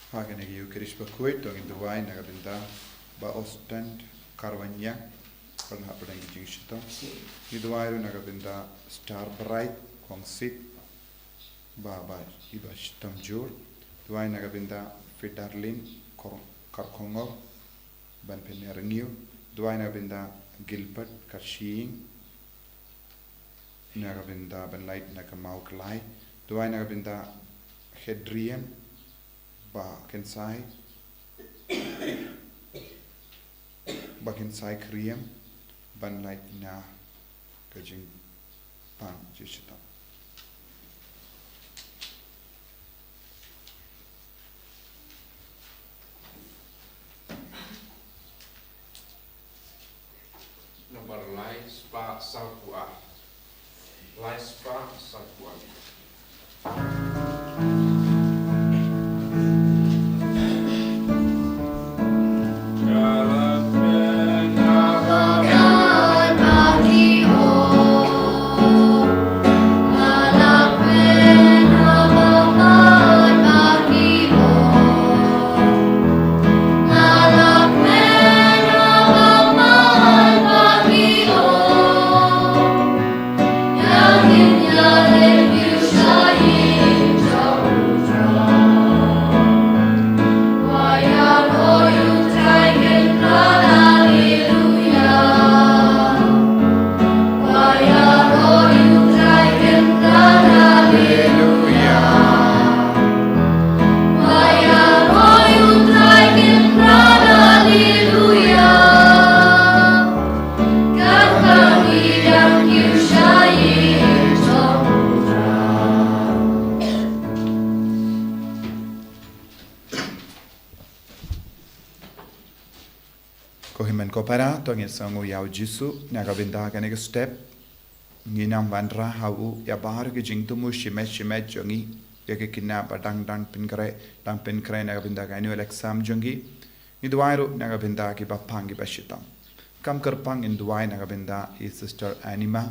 Hagen egi ukerish Bakhuid tong in Dubai nagabinda ba Ostend Karwanya pernah pernah gijing shito. Di Dubai ru nagabinda Star Bright Kongsit ba iba shitam jur. Dubai nagabinda Fidarlin Karkongor ban penerengyu. Dubai nagabinda Gilbert Karshiing nagabinda ban light nagamawklai. Dubai nagabinda Hedrian ba kensai kriem ban light na kajing pang jishita Nomor Lai Spa Salpua Lai Spa Salpua Kohimen kopara to ngin sangu yau jisu nagabinda kanega step nginam vandra hau ya bahar ke jingtumu shimet jongi ya ke kinna padang dang pinkre nagabinda ka annual exam jongi ni duairu nagabinda ki bapangi bashitam kam karpang in duai nagabinda is sister anima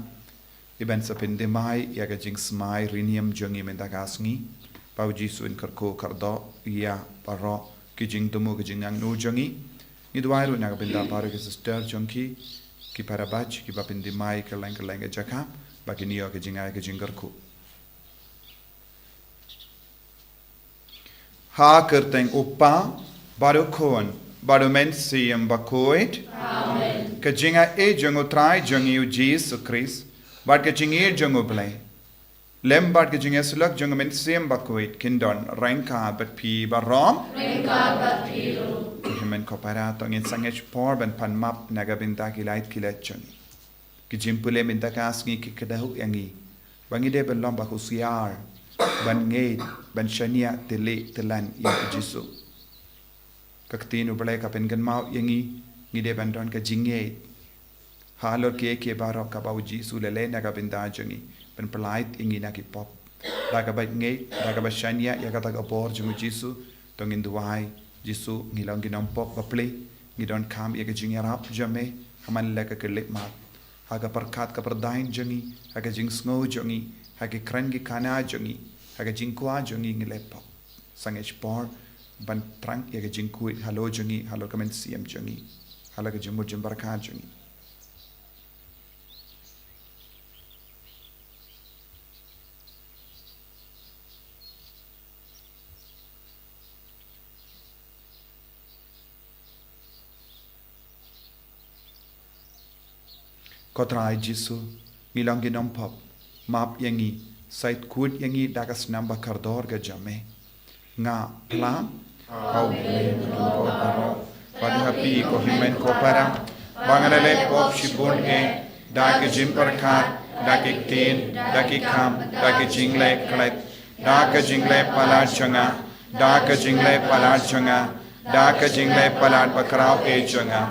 iban sapinde mai ya ke jing smai rinium jongi menda kasngi pau jisu in karko kardo ya paro ki jingtumu ke jingang nu jongi ni duairu nagabinda paru ke sister jonki ki parabach ki bapindi mai ke leng jaka bagi niyo ke jingai ke jingarku ha kerteng upa baru kon baru mensiam Bakhuid amen ke jinga e jongo trai jongi u Jesus Christ bad ke jingi jongo Palei lem bad ke jinga sulak jongo mensiam Bakhuid kindon rengka bat pi barom Himen kopara tong in sangech por ban pan map nagabinda ki light kilechoni ki jimpule minta kasngi ki kedahu yangi bangi de ben lomba husiar ban ngei ban shania tele telan ya jisu kaktinu bale ka pen gan mau yangi ngide ban don ka jinge halor ke baro ka bau jisu lele nagabinda jongi ben polite ingi na ki pop daga bat ngei daga ba shania ya ka taga bor jumu jisu tong in duai Jisu ngilang ginam pop Palei ngidon kam ya jing yarap jame haman leka ke mat haga perkat ka perdain jongi haga jing sngo jongi haga kran gi kana jongi haga jing kwa jongi ngilepop sangech por ban prang ya jing kuit halo jongi halo kamen siam jongi halo ka jimur jimbarka jongi Kotrai Jisu ngilang ginam pop map yangi sait kut yangi dagas namba kardor ga jame nga plan au menurut paro pada happy ko himen ko para banganale pop shibun e da ke jim parkat da ke tin da ke kam da ke jingle klet da ke jingle palat changa da ke jingle palat changa da ke jingle palat bakrao e changa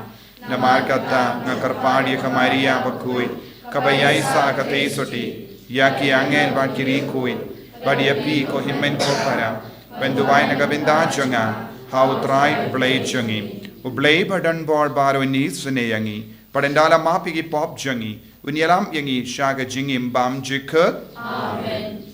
Namar kata ngakarpadi kamaria Bakhuid kabayai sa katay soti yaki angel ba kiri kuid badi api ko himen ko para benduai nagabinda changa how try Palei changi u Palei badan bor baro ni sune yangi padendala mapi ki pop changi unyalam yangi shaga jingim bam jikut amen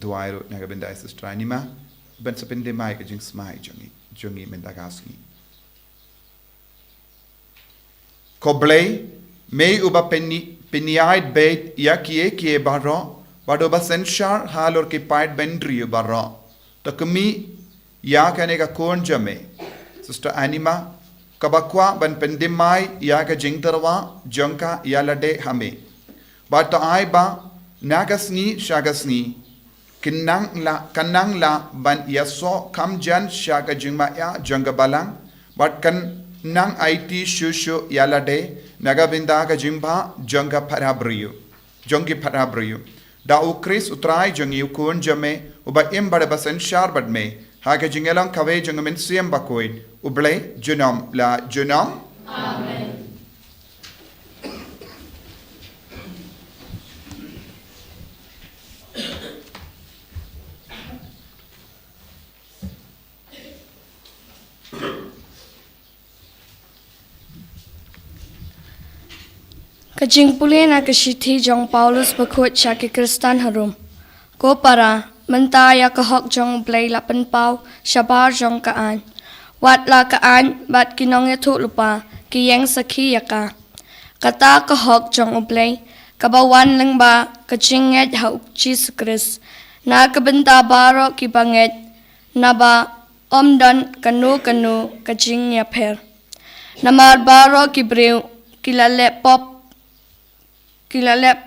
duairo naga benda sister anima ben sepende mai ka jing smai jongi mendagasni Koblei mei uba peniait beit ya kie barro bado ba senshar halor ki pait bendri barro takmi ya kane ka kon jame sister anima kabakwa ban pendimai ya ka jingtarwa jonka ya lade hame ba ta ai ba nagasni shagasni kanang la ban yaso kamjan shaga jingma ya jonga balang but kan nang IT shushu ya lade nagabinda ka jimba jonga jongi parabriyo da ukris utrai jongi ukun jame uba imbada basen sharbad me haga jingelang kawe jongamin siem Bakhuid uble junam la junam Amen. Kajing pulih na kasithi jong Paulus Bakhuid syaki Kristan harum. Ko para menta ya kahok jong blay lapan pau syabar jong kaan. Wat la kaan bat kinong etu lupa kiyeng sakhi yaka. Kata kahok jong blay kabawan lang ba kajinget ha Jesus Christ. Na kabenta baro ki banget na ba omdan kanu kajing ya per. Namar baro ki brew kilale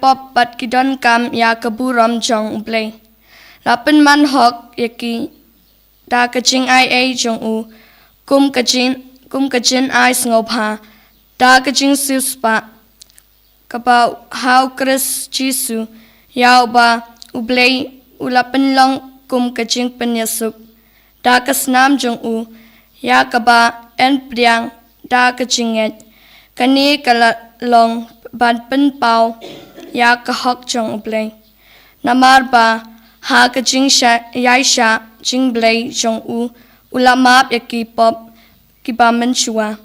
pop bat kidon kam ya kaburam jong ublay. Lapan man hok yaki da kajing ai jong u kum kajin ai ngop ha da kajing suspa kaba hau Kris Jisu yau ba ublay ulapan long kum kajing penyasuk da kasnam jong u ya kaba en priang da kajinget kani kalalong ban pen pau ya kahok jong ublay. Namar ba ha kajing yaisha jing blay jong u ulamap ya pop kiba menchua.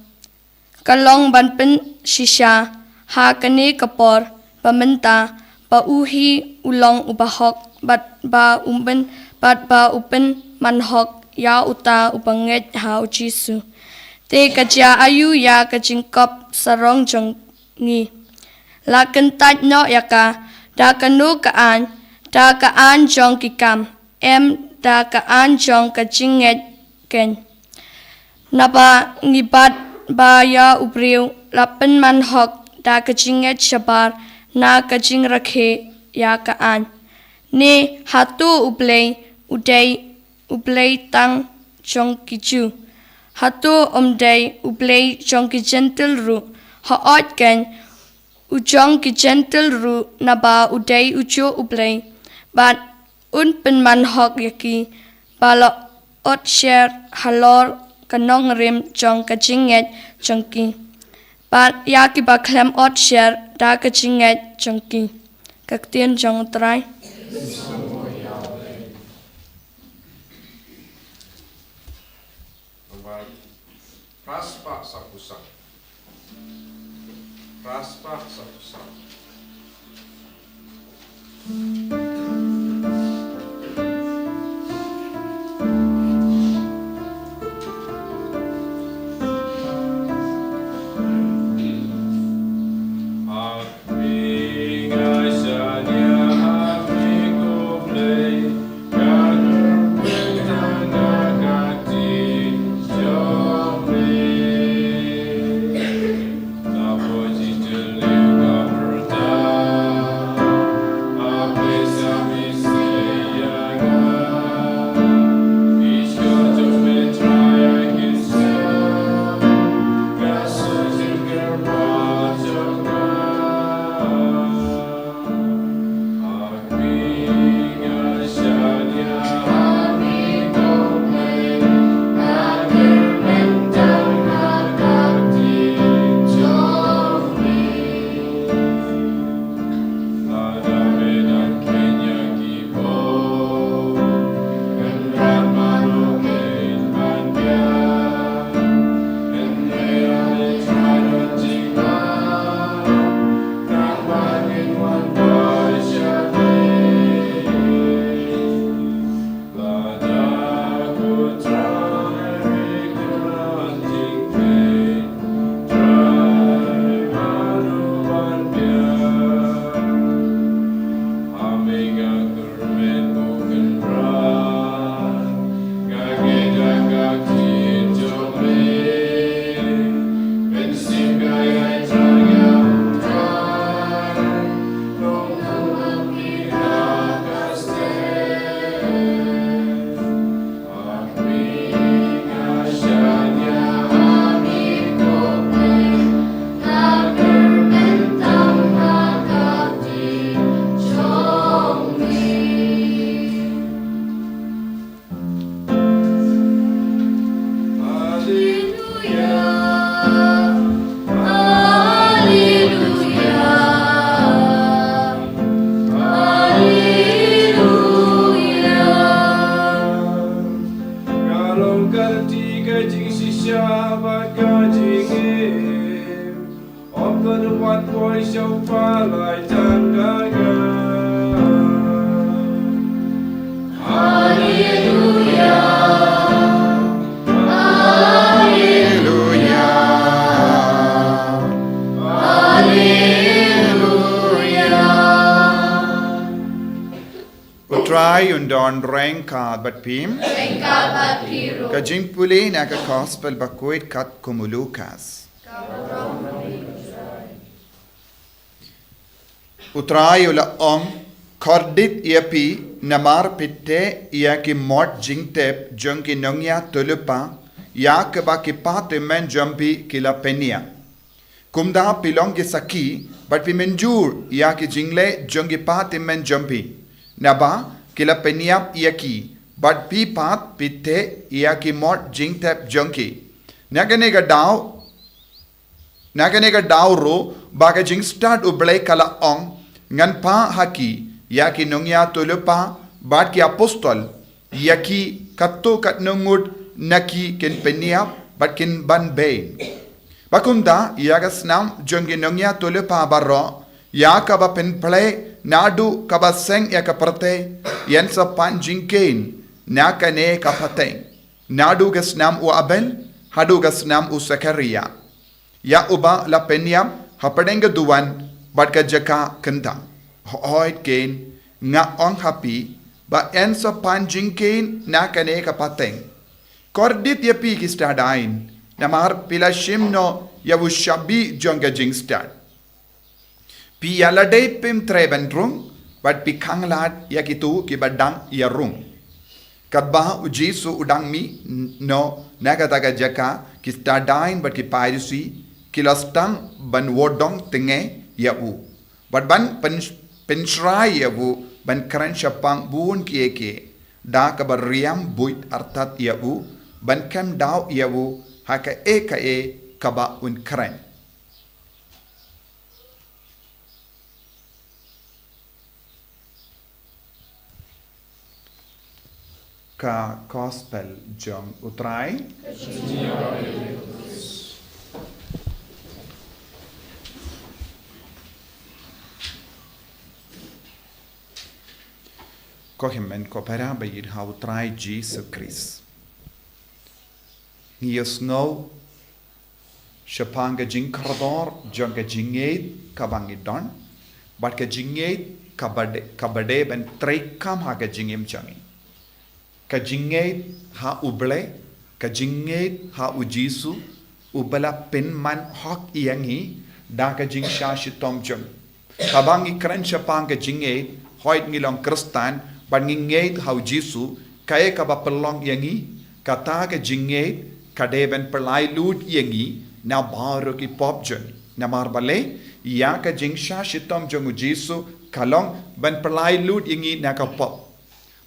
Kalong ban pen shisha ha kani kapor bamenta ba uhi ulong ubahok bat ba upen manhok ya uta ubanget ha ujisu. Te kajia ayu ya kajing kop sarong jong ngi. La kentat no yaka da kanu kaan jong kikam da kaan jong kajinget ken naba ngibat ba ya ubriu lapan man hok da kajinget shabar na kajing rakhe ya kaan ni hatu ublay tang jong kiju hatu ublay jong ki gentle ru haot ken ujong ki gentle ru naba uday ujo ublay bat pen man hok yaki balo ot share halor kanong rim jong kajinget jongki bat yaki Bakhuid ot share da kajinget jongki kaktien jong try Raspa sapusang. Raspa sapusang. Praise Utrai undon rengkat bat pim. Kajing puli naga gospel Bakhuid kat kumulukas. Utrai ula ong kordit iapi namar pitte ia ki mort jingtep jong ki nongya tulupa ya ke ba ki pate men jompi ki la penia. Kumda pilong ki saki bat pi menjur ia ki jingle jong ki pate men jompi. Naba kila peniap ia ki but pi pat pitte ia ki mort jingtep jonki naganega daw ro baga jing start uble kala ong ngan pa haki ia ki nongya tulupa bat ki apostol ia ki katto kat nungud naki ken peniap bat kin ban bain bakunda ia ga snam jongi nongya tulupa barro ya ka ba pen Palei nadu kaba seng ya kaparte yan sa panjingkain na kane kapateng nadu gasnam u abel hadu gasnam u sakaria ya uba la penyam hapadenga duwan badka jaka kenda hoit kain nga ong happy ba yan sa panjingkain na kane kapateng kordit yapi kistadain namar pila shimno yawu shabi jonga jingstad pi yalade pim treben rung but pi khanglat yakitu ki badang ya rung kadba ujisu udang mi no nagataga jaka ki stadain but ki pairisi kilastang ban wodong tenge ya u but ban penshrai ya u ban kran shapang bun ki eke da ka bariam buit artat ya u ban kam daw ya u haka e kaba un kran ka gospel jong utrai kohimen kopera bayir ha utrai Jesus Christ nios no shapanga jing kardor jonga jingate kabangidon but ka jingate kabade ben trekam ha ka jingim changi ka jingate ha uble ka jingate ha ujisu ubala penman hok iangi da ka jing shashi tomjong kabangi kran shapang ka jingate hoit ngilong kristan ban ngingate ha ujisu kae ka ba pelong iangi kata ka jingate kadeben Palei lut iangi na baro ki popjon na marbale ya ka jing shashi tomjong ujisu kalong ban Palei lut iangi na ka pop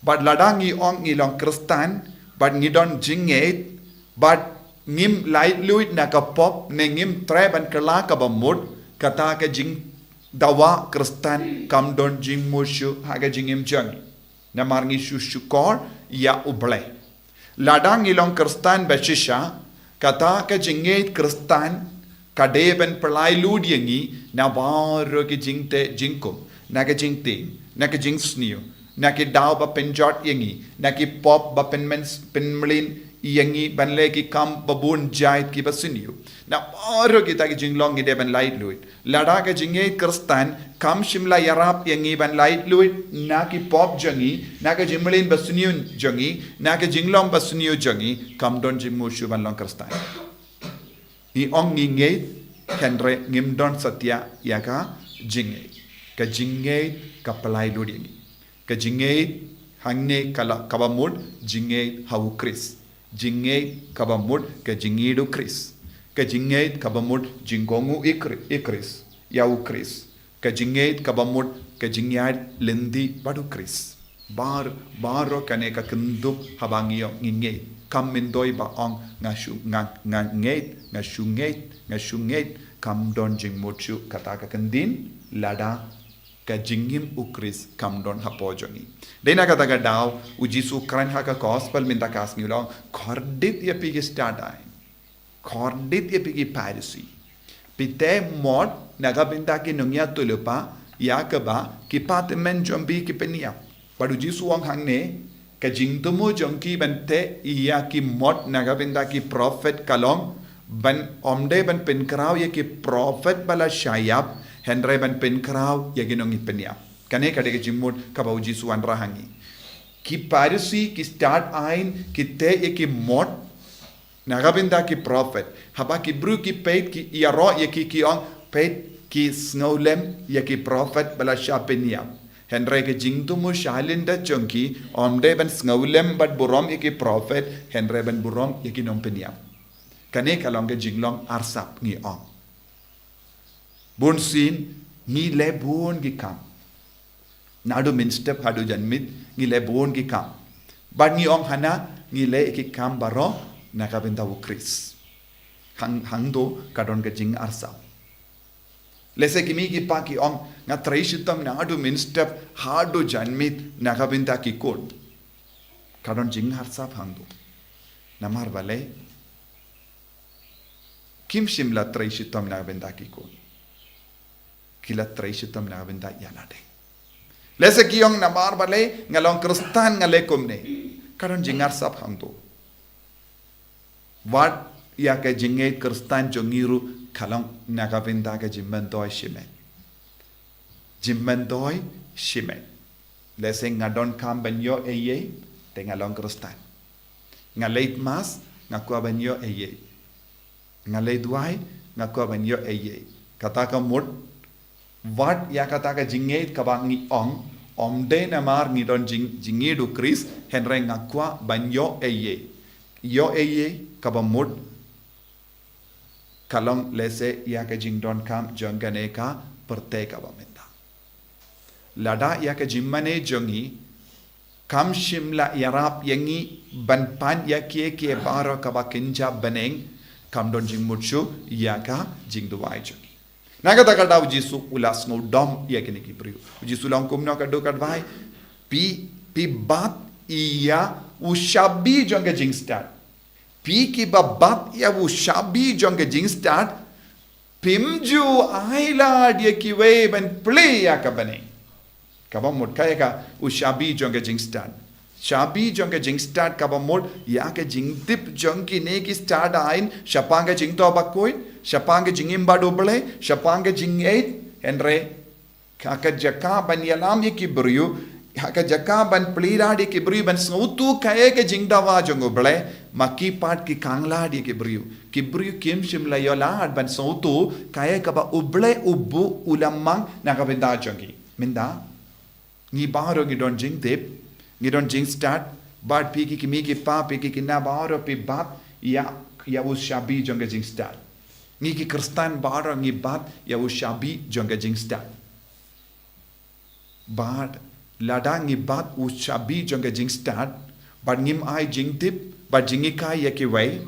but ladangi ong ilong kristan but ngidon jinget but ngim light luit na kapop ne ngim treban kala ka bamud kata ka jing dawa kristan kam don jing mushu haga jingim jang na marngi shushukor ya uble ladang ilong kristan bashisha kata ka jinget kristan kadeben Palei lut yangi na baro ki jingte jingkum na ka jingte na ka jing sniu naki daw ba penjot yangi naki pop ba penmelin yangi ban le ki kam babun jait ki basiniu na aro kita ki jinglong ide ban light luit lada ka jinge kristan kam shimla yarap yangi ban light luit na ki pop jangi na ka jimlin basiniu jangi na ka jinglong basiniu jangi kam don jimu shu ban long kristan ni ong ngi nge kendre ngim don satya ya ka jinge ka palai ludi ka jinge hangne kala kabamud jinge hau kris jinge kabamud ka jingidu kris ka jinge kabamud jingongu ikris yau kris ka jinge kabamud ka jingyad lendi badu kris baro kane ka kendu habangiyo nginge kam mindoi ba ong ngashunget kam don jingmochu kata ka kendin lada ka jingim ukris kam don hapojoni dena kata ka daw ujisu kran ha ka gospel minta kas ngilong khordit ya pigi start ai khordit ya pigi parisi pite mod naga binta ki nungya tulupa ya ka ba ki patmen jombi ki penia padu jisu wang hangne ka jingtumu jongki bante iya ki mod naga binta ki prophet kalong ban omde ban penkraw ya ki prophet bala shayab Henry ban penkraw ya ginong ipenya kane kade ke jimud kabau jisu an rahangi ki parisi ki start ain ki te ye ki mod nagabinda ki prophet haba ki bru ki peit ki yaro ye ki ong peit ki snowlem ye ki prophet bala shapenya Henry ke jingtumu shalinda chonki omde ban snowlem bat burom ye ki prophet Henry ban burom ye ki nong penya kane kalong ke jinglong arsap ngi ong Bun sin ngi le bun gi kam nadu min step hadu janmit ngi le bun gi kam bad ngi ong hana ngi le ki kam baro nakabenta u kris hang do kadon ga jing arsa lese ki mi gi pa ki ong nga traishitam nadu min step hadu janmit nakabenta ki kod kadon jing arsa hang do namar bale kim shimla traishitam nakabenta ki kod kila traishitam na benda yanade lese kiyong namar bale ngalong kristan ngale kumne karon jingar sap hangdo wat ya ke jinge kristan jongiru kalong naga benda ke jimmendoi shime lese ngadon kam banyo eye te ngalong kristan ngaleit mas ngakwa banyo eye ngalei duai ngakwa banyo eye kata ka mut Wat ya kata ka jinget kabangi ong omde namar ni don jingedu kris henre ngakwa banyo eye kabamud kalong lese ya ka jingdon kam jongane ka perte kabamenda lada ya ka jimmane jongi kam shimla yarap yangi banpan ya kie baro kabakinja baneng kam don jingmuchu ya ka jingduwai jongi Naga takada ujisu ulas no dom ya kini kibriu. Ujisu lang kumno kado kadvai pi bat iya ushabi jonga jing start. Pi ki bat ya ushabi jonga jing start. Pimju aila dia kiwe ban play ya kabane. Kabamut kaya ka ushabi jonga jing start. Shabi jonga jing start kabamut ya ka jing tip jongi ne ki start ain shapanga jing to Bakhuid. Shapanga jingim badobele, shapanga jingait, Henry, haka jaka ban yalam ye kibriu, haka jaka ban plira di kibriu ban snautu kaya ke jingdawa jongobele, maki part ki kangla di kibriu kim shimla yolad ban snautu kaya kaba uble ubu ulamang nakabenda jongi. Minda, ni baro gidon jing tip, gidon jing start, bad piki kimiki pa piki kina baro pi bat ya us shabi jonga jing start. Ngi ki kristan bara ngi bat ya ushabi jonga jing start bad lada ngi bat ushabi jonga jing start bad ngim ai jing tip bad jingi kai ya ki wai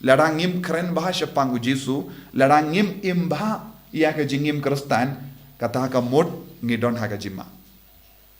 lada ngim kren ba shapangu jisu lada ngim imba ya ka jingim kristan kata ka mod ngi don ha ka jima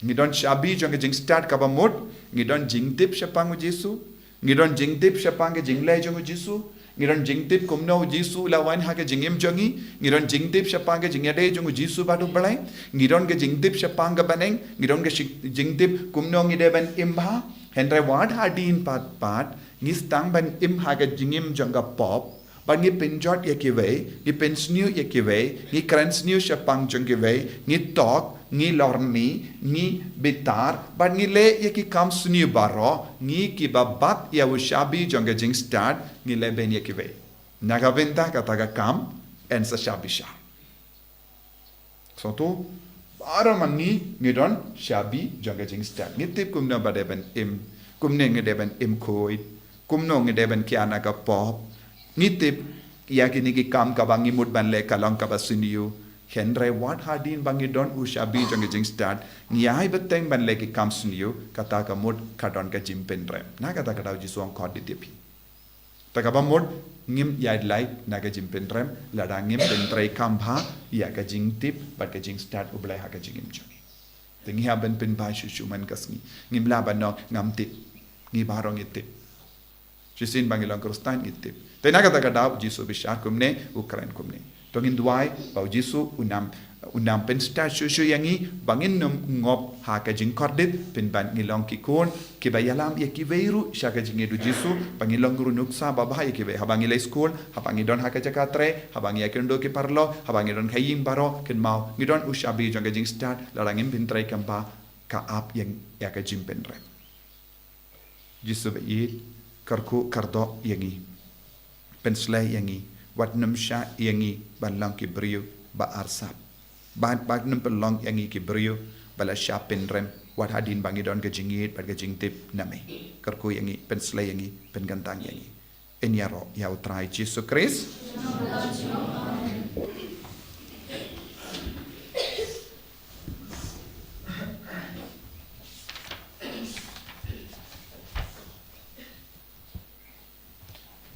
ngi don shabi jonga jing start ka ba mod ngi don jing tip shapangu jisu ngi don jing tip shapanga jingle jonga jisu ngiron jingtip kumno Jisu lawan ha ke jingim jongi ngiron jingtip siapa ke jingade jongu Jisu badu balai ngiron ke jingtip siapa ke baneng ngiron ke jingtip kumno ngide ban imha henry wad hadin pat ngistang ban im ha ke jingim jonga pop ban ngi pinjot yekiwe ngi pensniu yekiwe ngi kransniu siapa jongiwe ngi talk ngi lorni ngi bitar ban ngi le yeki kam sniu baro ngi ki babat ya ushabi jonga jing start ngi le ben yekiwe naga venta kataga kam en sa shabisha so to baro mangi ngi don shabi jonga jing start ngi tip kumna badeben im kumne ngi deben im koi kumno ngi deben kiana ka pop ngi tip yakini ki kam ka bangi mud ban le kalang ka basiniu Henry wat hadin bangi don ushabi jonga jing start nyai beteng ban le ki kam siniu kata ka mud kadon ka jimpen rem na kata kata jisuang kod ditipi takaba mod ngim yai light naga jimpen rem lada ngim pentrei kambha ya ka jing tip bat ka jing start ublai ha ka jing im jongi tengi ha ben pen ba shu man kasngi ngim la ban no ngam tip ngi barong itip jisin bangilang krustan itip tena kata kata jisu bishar kumne ukrain kumne tongin duai bau jisu unam pen statue shu yangi bangin num ngop ha ka jing kordit pen ban ngilong ki kon ki bayalam ye ki veiru sha ka jing edu jisu bangilong guru nuksa baba ye ki ve habangi le school habangi don ha ka jakatre habangi ya kendo ki parlo habangi don khayim baro ken mau ngidon ushabi jong ka jing start larangim bin trai kamba ka ap yang ya ka jing pen rem jisu be yit karku kardo yangi pensle yangi wat num sha yangi ban ki brio ba arsap bag num pelong yangi ki brio bala sha pen rem wat hadin bangi don ke jingit bag jing tip name karku yangi pensle yangi pen gantang yangi enyaro ya utrai Jesus Christ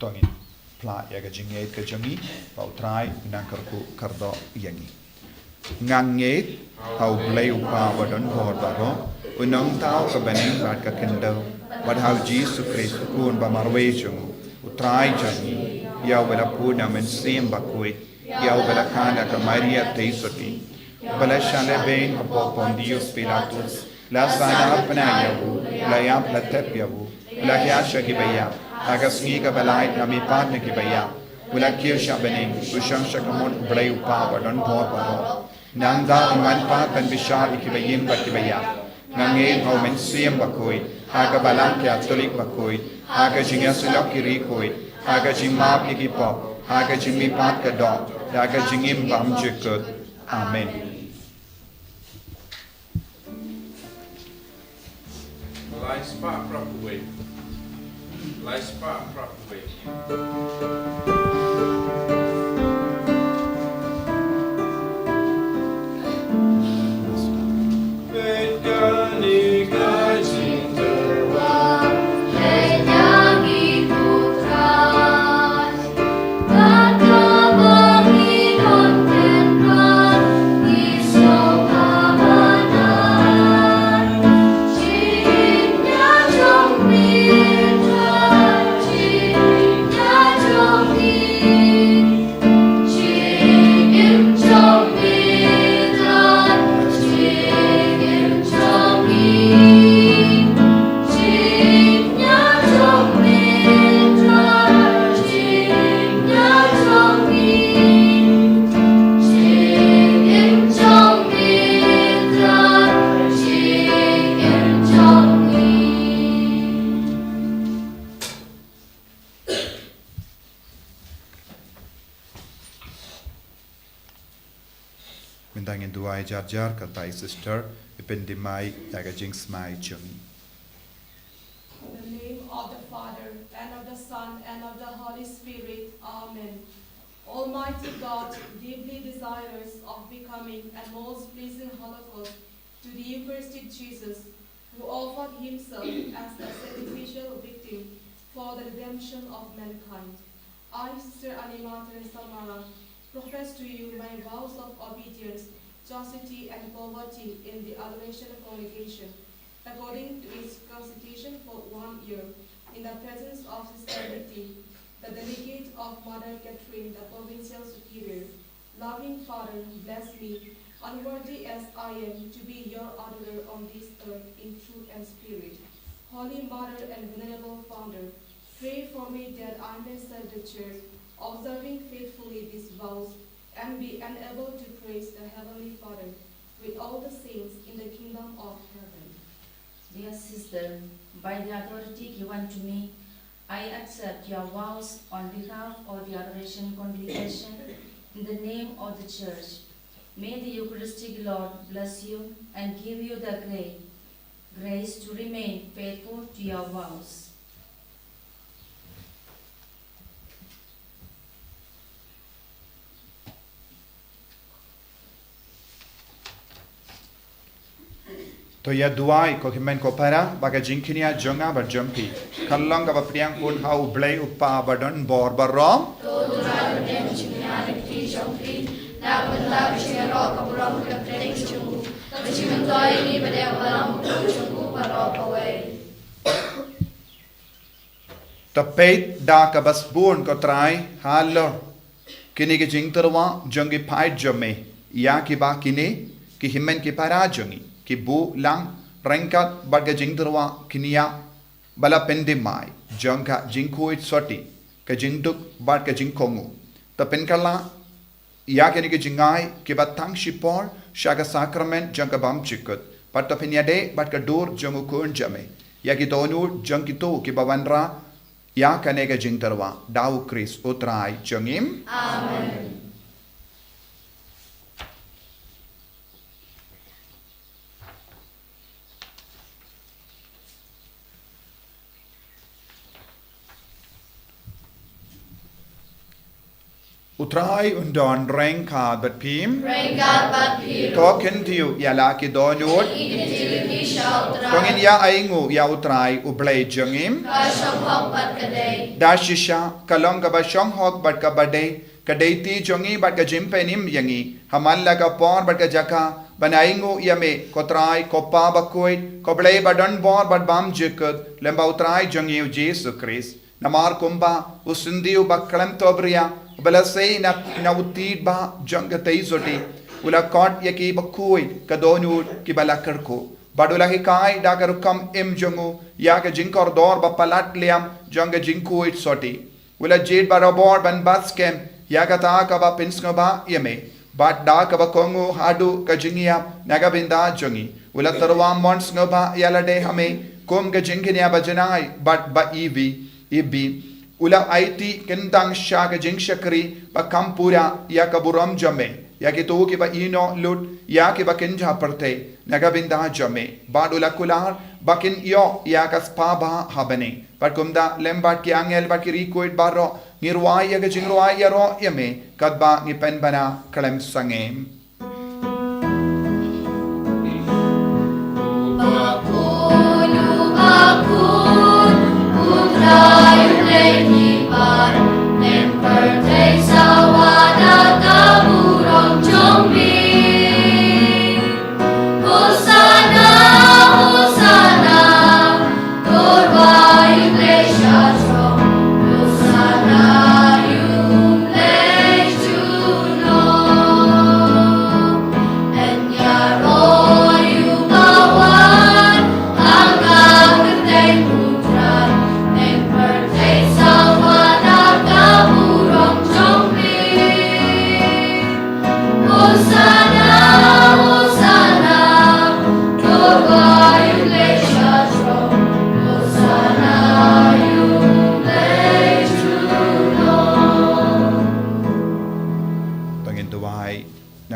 tongin pla ya ga jinget ka jangi pau trai nang karku kardo yangi nganget hau play upa wadon hor baro unong tau ka baning bat ka kendo bad hau Jesus Christ kun ba marwe chung utrai jangi ya wala puna men sem Bakhuid ya wala kana ka Maria teisoti bala shale ben apo Pontius Pilatus la sana apna yahu la yam la tep yahu la kya shaki baya aga Sngi ka balai nami pat ne ki baya wala kir shabaning usham shakamon blai upa wadon bor baro nangda ngan pa kan bishar ki bayim ba ki baya nange hau men siem Bakhuid aga balang kya tolik Bakhuid aga jinga sulok ki rikoi aga jimap ki pop aga jimi pat ka do aga jingim bam jekut amen Lait-ïa Bakhuid. Lait-ïa Bakhuid. Mendangin duai jar katai sister ipendimai yaga jing smai jungi In the name of the Father, and of the Son, and of the Holy Spirit. Amen. Almighty God, deeply desirous of becoming a most pleasing holocaust to the Eucharistic Jesus, who offered himself as a sacrificial victim for the redemption of mankind, I, Sister Anima Teresa Mara, profess to you my vows of obedience, chastity, and poverty in the adoration congregation, according to its constitution for 1 year, in the presence of Sister Betty, the delegate of Mother Catherine, the provincial superior. Loving Father, bless me, unworthy as I am, to be your adorer on this earth in truth and spirit. Holy Mother and Venerable Founder, pray for me that I may serve the Church, observing faithfully these vows, and be enabled to praise the Heavenly Father with all the saints in the kingdom of heaven. Dear sister, by the authority given to me, I accept your vows on behalf of the Adoration Congregation in the name of the Church. May the Eucharistic Lord bless you and give you the grace to remain faithful to your vows. To ya duai ko himen ko para baga jinkinia jonga ba jumpi kallang ka ba priang pun hau blai upa badon bor barom to durai dem chimia rikti jongpi na benda chiro ka buram ka trek chungu ta chimen doi ni bade baram chungu paro pawai ta peit da ka bas bun ko trai hallo kini ke jing terwa jongi pai jome ya ki ba kini ki himen ki para jongi ki bu lang rengkat barga jing terwa kinia bala pendimai jongka jingkuit soti ka jingduk bar ka jingkongu ta penkala ya kini ke jingai ki batang shipor shaga sacrament jongka bam chikut pat ta penyade bat ka dur jongu kun jame ya ki tonu jongki to ki bawanra ya kane ka jing terwa dau kris utrai jongim amen. Utrai undon rengka bat pim Rengkat bat biru token tiu ya la ki donut identity shall tongin ya aingu ya utrai ublai jongim ka shambhok bat kadai dashisha kalong ka ba shong hok bat ka bade kadaiti jongi bat ka jimpenim yangi hamalla ka por bat ka jaka banaingu yame kotrai kopa bakhuid koblai badon bor bat bam jikut lemba utrai jongi Jesus Christ namar kumba usindiu baklam tobria balasei na utid ba jangatei zoti ula kot yaki bakhuid kadonu ki balakarko badula hikai dagarukam im jongu ya ka jinkor dor ba palat liam janga jinkuit soti ula jid barabor ban baskem ya ka ta ka ba pinsnga ba yame bat da ka ba kongu hadu ka jingia nagabinda jongi ula tarwa mons ngaba yalade hame kom ka jinginia ba janai bat ba ibi ula aiti kentang shaga jing shakri ba kampura ya ka buram jame ya ki to ki ba ino lut ya ki ba kinja parte nagabinda jame bad ula kular bakin yo ya ka spa ba habane par kumda lembat ki angel ba ki record baro ngirwai ya ka jingrwai ya ro yame kadba ngi pen bana kalem sangem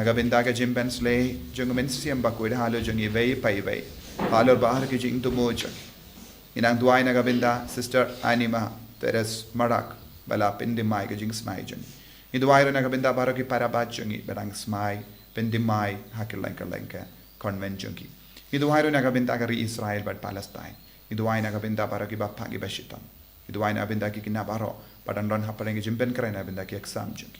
nagabinda ka jimbens le jung men siam Bakhuid halo jung i vei pai vei halo bahar ki jing tu moj inang duai nagabinda sister anima teres marak bala pindimai ka jing smai jung i duai ro nagabinda bahar ki parabat jung i berang smai pindimai hakil lenka convent jung i duai ro nagabinda ka ri Israel bat Palestine i duai nagabinda bahar ki bapha ki bashitam i duai nagabinda ki kinabaro padandon hapaleng jimpen krai nagabinda ki exam jung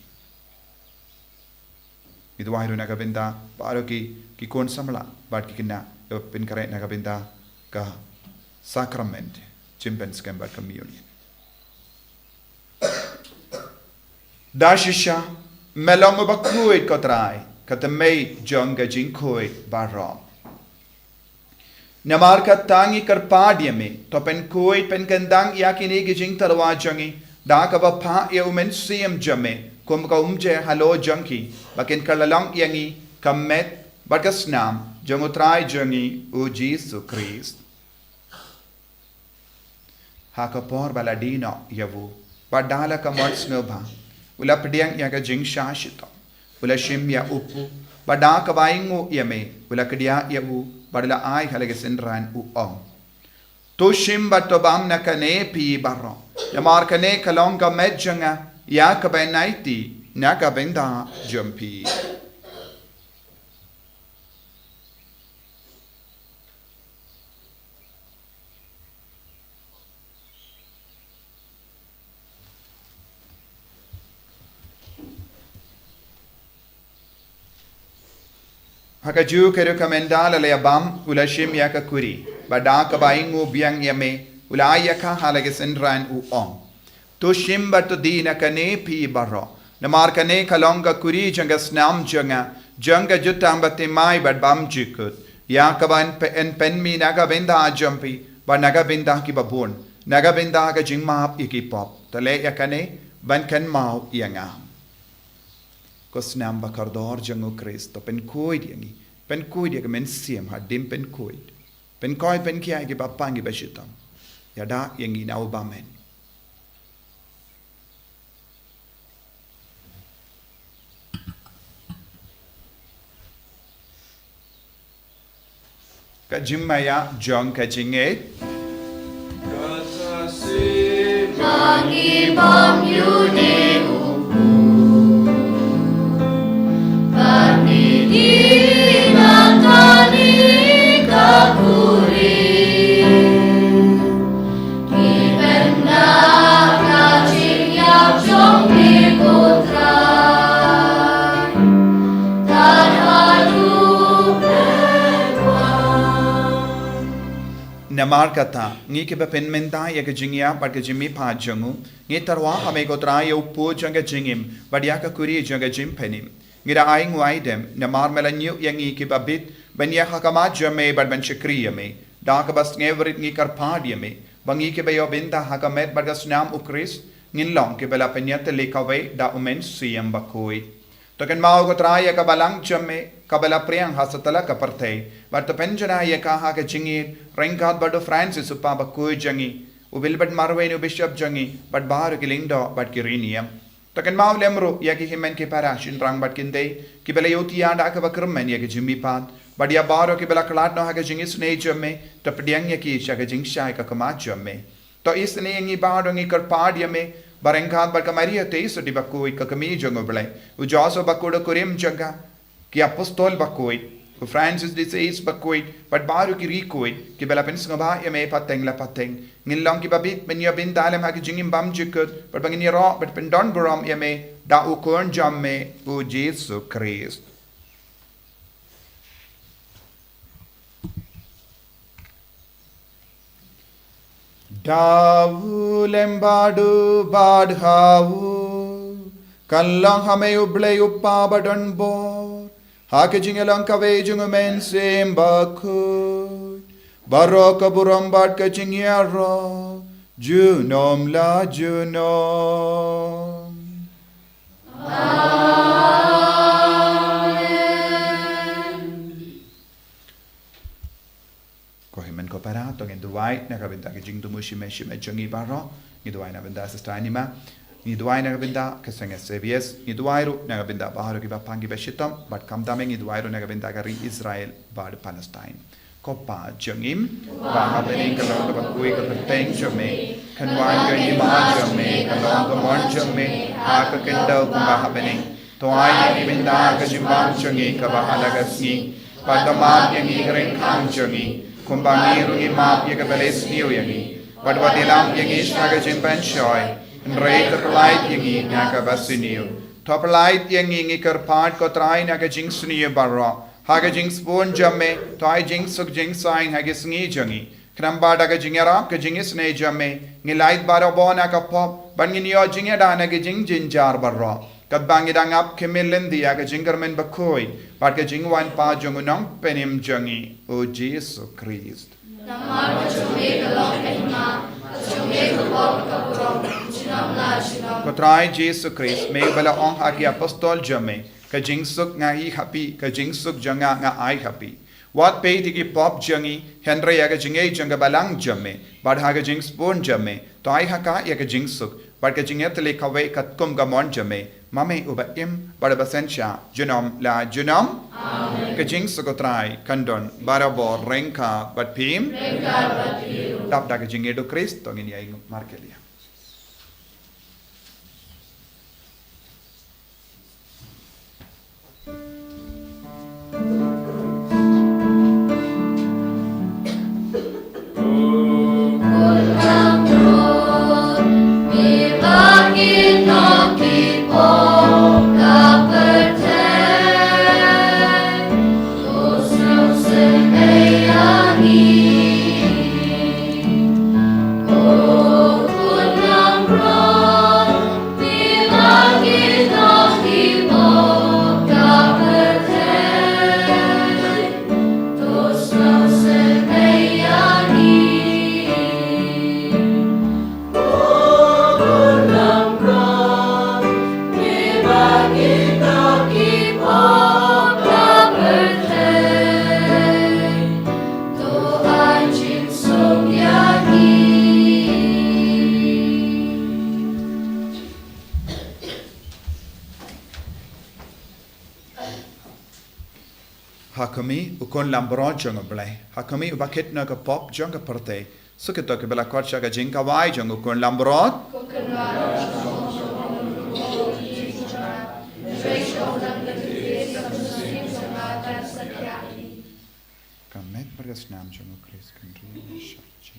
itu wahyu nagabinda paro ki kon samla bat ki kina pin kare nagabinda ka sacrament chimpen scamber communion Dashisha melong Bakhuid kotrai katamay jonga jinkoi barro. Namarka tangi karpadiame to pen koi pen kandang yakini jing tarwa jangi dakaba pa ya umen siem jame kum ka umje halo janki bakin kalalang yangi kamet barkasnam jangutrai jangi o Jesus Christ. Hakapor baladino yavu badala ka motsnobha ula pediang yaga jing shashito ula shim ya upu badaka baingu yame ula kedia yavu badala ai halage senran u om to shim batobam nakane pi barro yamar kane kalonga medjanga yakabenaiti nakabenda jumpi. Hakaju keru kamendala le abam ula shim yaka kuri badaka baingu biang yame ula ayaka halage senran u om to shim batu dina kane pi barro namar kane kalonga kuri janga snam janga jutambate mai bad bam jikut yakaban en penmi naga benda ajampi ba naga benda ki babon naga benda ka jingma ikipop tale yakane ban kan mau yanga Kosnam bakardor jango Kristo pen koid yangi men siem ha dim pen koid pen kia ki bapangi bashitam yada yangi na ubamen ka jimmaya jong ka jinge Kasasi Mangi bom yuni Namar kata ngi ke pen menta ya ke jingya par ke jimi pa jangu ngi tarwa hame ko tra yo po janga jingim badia ka kuri janga jim penim ngira ai ngwai dem namar melanyu yangi ke babit banya hakama jame bad ban chakriya me da ka bas ngevrit ngi kar phadia me bangi ke bayo binda hakamet bargas nam ukris ngin long ke bela penyat le kawe da umen siem bakoi to ken mao ko tra ya ka balang jame kabela priang hasatala ka partei but the penjana ya ka ha ke jingi Rengkat bado Francis upa bakui jangi ubilbad marwenu bishop jangi but baru kilindo but kiriniam takan mau lemro ya ki himen ke parashin rang but kinde ki bela yoti anda ka bakrmen ya ke jimmi pat but ya baru ki bela klat no ha ke jingi sne jamme to pediang ya ki sha ke jing shai ka kama jamme to isne ngi baru ngi kar pad ya me barengkat bad kamaria te so di bakui ka kami jango bele u jaso bakudo kurim janga ki apostol bakui Francis disease Bakhuid but baru ki recoid ki bela pen sngoba yame pateng la pateng ngilong ki babit men yabin dalem ha ki jingim bam jikut but bangin ro but pen don buram yame da u kon jamme u Jesus Christ Dawu lembadu badhawu kallang hame uble uppa badon bo Hake jingelang kawe jungumen sem bakut Baroka burambat ka jingyaro Junom la junom Amen Kohimen ko parato ngin duwai nakabinta ka jing dumushime shime jungi baro Ngiduwai nabinda sa stanima Ngiduwai nagabinda kasanga CBS ngiduwairu nagabinda baharu ki bapangi beshitam but kamdame ngiduwairu nagabinda gari Israel bad Palestine Kopa jangim bahabening kalong kabakui kapateng jame kanwan ga ima jame kalong kamon jame haka kendo kumbahabening toai nagabinda kajimbang jangi kabahalagasngi padamam yangi greng kang jangi kumbangiru imap yagabales niyo yangi padwadilam yangi shagajimban shoy Rei terlait yangi naga basiniu. Toplait yangi ngikar part ko trai naga jingsuniu barra. Haga jings bon jamme, tai jings suk jing sign haga sngi jangi. Knamba daga jingerap ke jingis ne jame ngilait barabona ka pop ban nginyo jinge dana ke jing jinjar barro kat bangi dangap ke milen dia ke jingermen Bakhuid par ke jingwan pa jongunong penim jongi o Jesus Christ. Kotrai Jesus Christ me bala ong aki apostol jame ka jingsuk ngai happy ka jingsuk janga nga ai happy. Wat pay digi pop jangi Henry yaga jinge janga balang jame bad haga jing spoon jame to ai haka yaga jingsuk bad ka jinget le kawe kat kum gamon jame mame uba im bad basensha junom la junom amen ka jingsuk trai kandon barabor renka bad pim tap daga jinge do Christ to ngin yai markelia. Hakami ukon lambron jong blai hakami ubaket na ka pop jong ka parte suketo ke bela kwat shaga jing ka wai jong ukon lambron kamet bergas nam jong Chris kendri shachi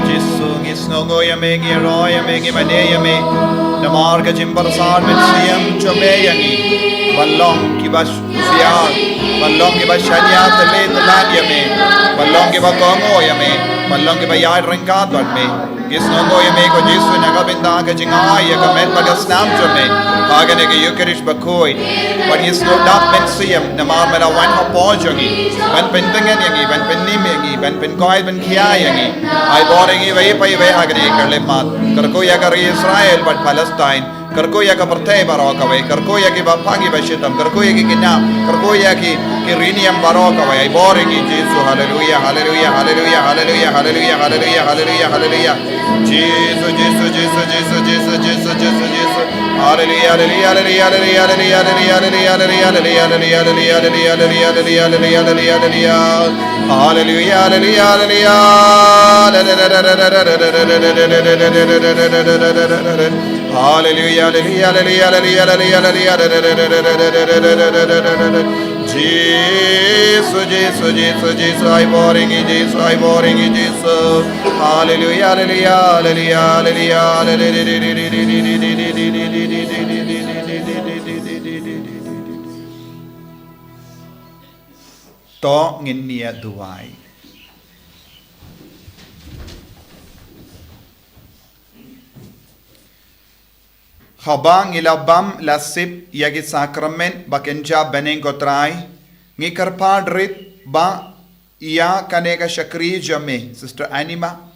Jisu ngi snongo yame ngi roy yame ngi mane yame namar ka jimbarsar men siyam chome yangi ballong ki bas siar ballong ki bas shania tele telan yame ballong ki ba kongo yame ballong ki ba yai ringkat bat me gisnongo yame ko Jisu naga binda ka jingai ya ka men bagas nam chome agane ke Eucharist Bakhuid but is no dap men siyam namar mera wan ha pojongi ban pentengen yangi ban pennim yangi ban pen koi ban khia yangi ai borengi vai pai vai agane kale mat karko ya kar Israel but Palestine karko ya ka partay baroka vai karko ya ki bapangi bashitam karko ya ki kinam karko ya ki riniam baroka vai ai borengi Jesu hallelujah hallelujah hallelujah hallelujah hallelujah hallelujah hallelujah hallelujah Jesus Jesus Jesus Jesus Jesus Jesus Jesus Jesus hallelujah hallelujah hallelujah hallelujah hallelujah hallelujah hallelujah hallelujah hallelujah hallelujah hallelujah hallelujah Jesus, Jesus, Jesus, Jesus, I boring it, Jesus, I boring it, Jesus. Hallelujah, hallelujah, hallelujah, to ngin nia duai. Habang ilabam lasip yagi sakrament bakenja beneng gotrai ngikarpadrit ba iya kaneka shakri jame Sister Anima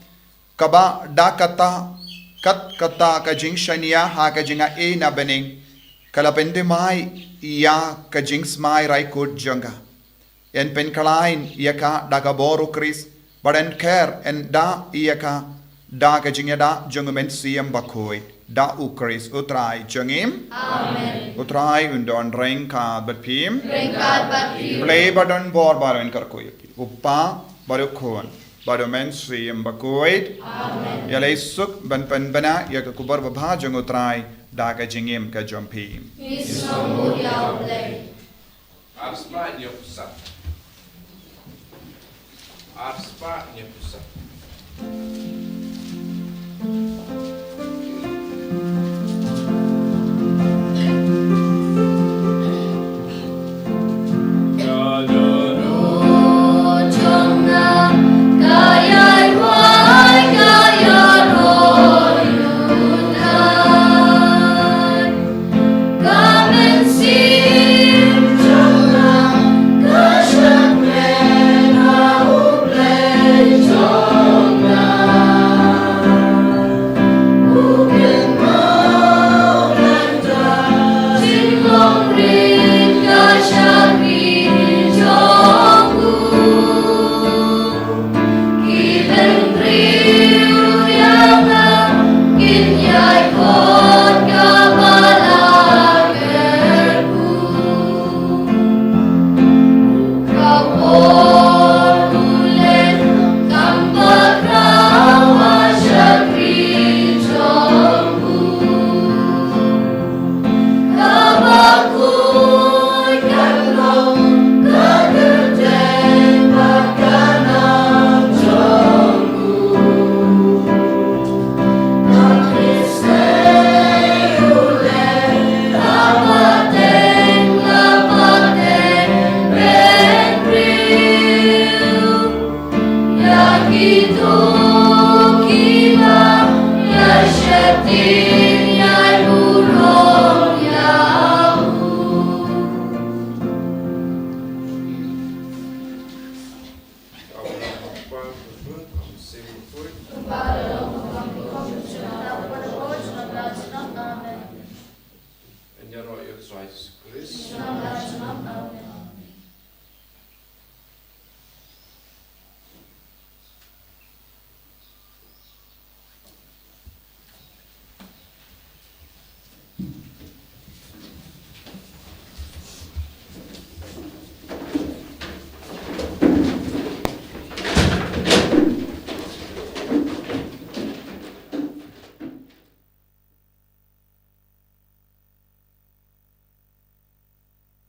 kaba dakata kat kata kajing shania ha kajinga e na beneng kalapende mai iya kajing smai raikut janga en penkalain yaka dagaboru Chris baden care en da yaka da kajinga da jungument siam Bakhuid da ukris utrai jangim amen utrai undon rengka batpim play badon bor baron karkoy uppa barukhon badomen siam Bakhuid amen yalay suk ban bana yakakubar babha jang utrai da ka jingim ka jompim Isno ya Plei. Arspa niya pusat. Arspa niya pusat.